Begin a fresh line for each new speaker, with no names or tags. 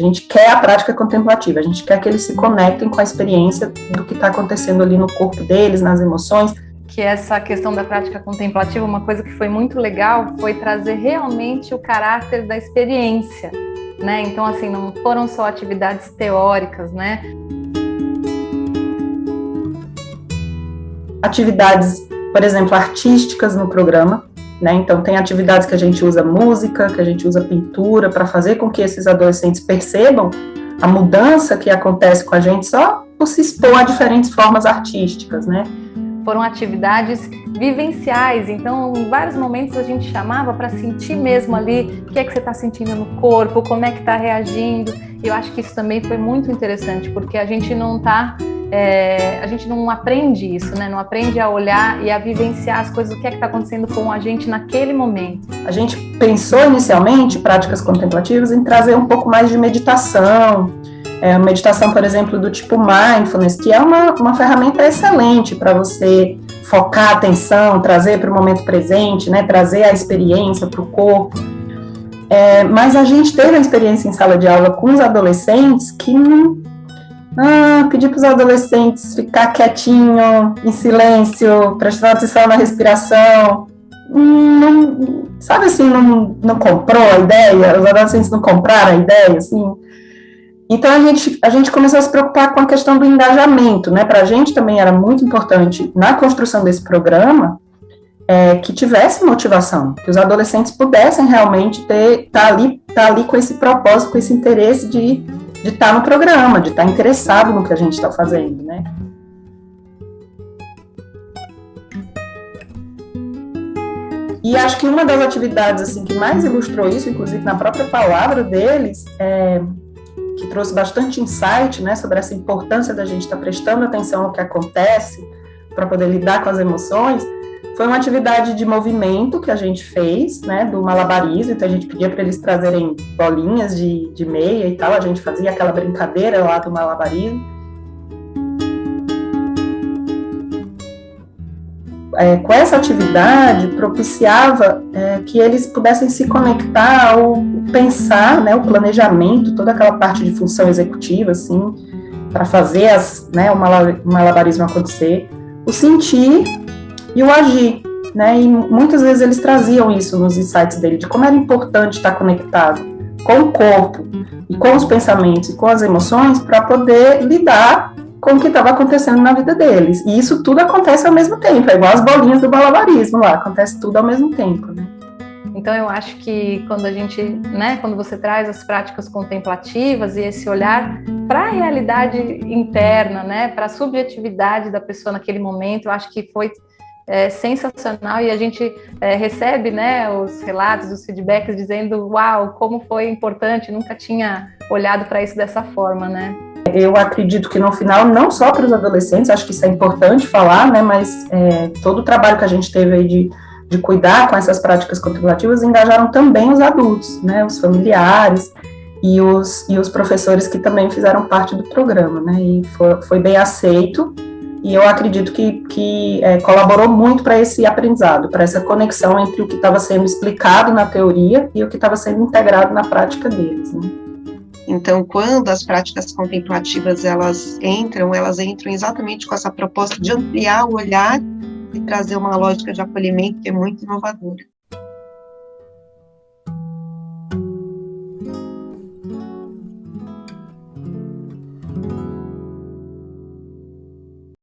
gente quer a prática contemplativa, a gente quer que eles se conectem com a experiência do que está acontecendo ali no corpo deles, nas emoções.
Que essa questão da prática contemplativa, uma coisa que foi muito legal foi trazer realmente o caráter da experiência, né? Então, assim, não foram só atividades teóricas, né?
Atividades, por exemplo, artísticas no programa, né? Então, tem atividades que a gente usa música, que a gente usa pintura, para fazer com que esses adolescentes percebam a mudança que acontece com a gente só por se expor a diferentes formas artísticas, né?
Foram atividades vivenciais, então em vários momentos a gente chamava para sentir mesmo ali o que é que você está sentindo no corpo, como é que está reagindo. E eu acho que isso também foi muito interessante, porque a gente não aprende isso, né? Não aprende a olhar e a vivenciar as coisas, o que é que está acontecendo com a gente naquele momento.
A gente pensou inicialmente, práticas contemplativas, em trazer um pouco mais de meditação, meditação, por exemplo, do tipo mindfulness, que é uma ferramenta excelente para você focar a atenção, trazer para o momento presente, né, trazer a experiência para o corpo. Mas a gente teve a experiência em sala de aula com os adolescentes que pedir para os adolescentes ficar quietinho, em silêncio, prestar atenção na respiração, sabe assim, não comprou a ideia, os adolescentes não compraram a ideia, assim. Então, a gente começou a se preocupar com a questão do engajamento, né? Para a gente também era muito importante, na construção desse programa, que tivesse motivação, que os adolescentes pudessem realmente tá ali com esse propósito, com esse interesse de estar no programa, de estar interessado no que a gente está fazendo, né? E acho que uma das atividades assim, que mais ilustrou isso, inclusive na própria palavra deles, que trouxe bastante insight, né, sobre essa importância da gente estar prestando atenção ao que acontece para poder lidar com as emoções, foi uma atividade de movimento que a gente fez, né, do malabarismo. Então a gente pedia para eles trazerem bolinhas de meia e tal, a gente fazia aquela brincadeira lá do malabarismo. Com essa atividade, propiciava que eles pudessem se conectar ao pensar, né, o planejamento, toda aquela parte de função executiva, assim, para fazer o malabarismo acontecer, o sentir e o agir, né, e muitas vezes eles traziam isso nos insights dele, de como era importante estar conectado com o corpo e com os pensamentos e com as emoções para poder lidar com o que estava acontecendo na vida deles. E isso tudo acontece ao mesmo tempo, é igual as bolinhas do malabarismo lá, acontece tudo ao mesmo tempo, né?
Então eu acho que quando você traz as práticas contemplativas e esse olhar para a realidade interna, né, para a subjetividade da pessoa naquele momento, eu acho que foi sensacional, e a gente recebe, né, os relatos, os feedbacks dizendo, uau, como foi importante, nunca tinha olhado para isso dessa forma, né?
Eu acredito que no final, não só para os adolescentes, acho que isso é importante falar, né, mas todo o trabalho que a gente teve aí de cuidar com essas práticas contemplativas engajaram também os adultos, né, os familiares e os professores que também fizeram parte do programa, né, e foi bem aceito, e eu acredito que colaborou muito para esse aprendizado, para essa conexão entre o que estava sendo explicado na teoria e o que estava sendo integrado na prática deles, né.
Então, quando as práticas contemplativas elas entram exatamente com essa proposta de ampliar o olhar e trazer uma lógica de acolhimento que é muito inovadora.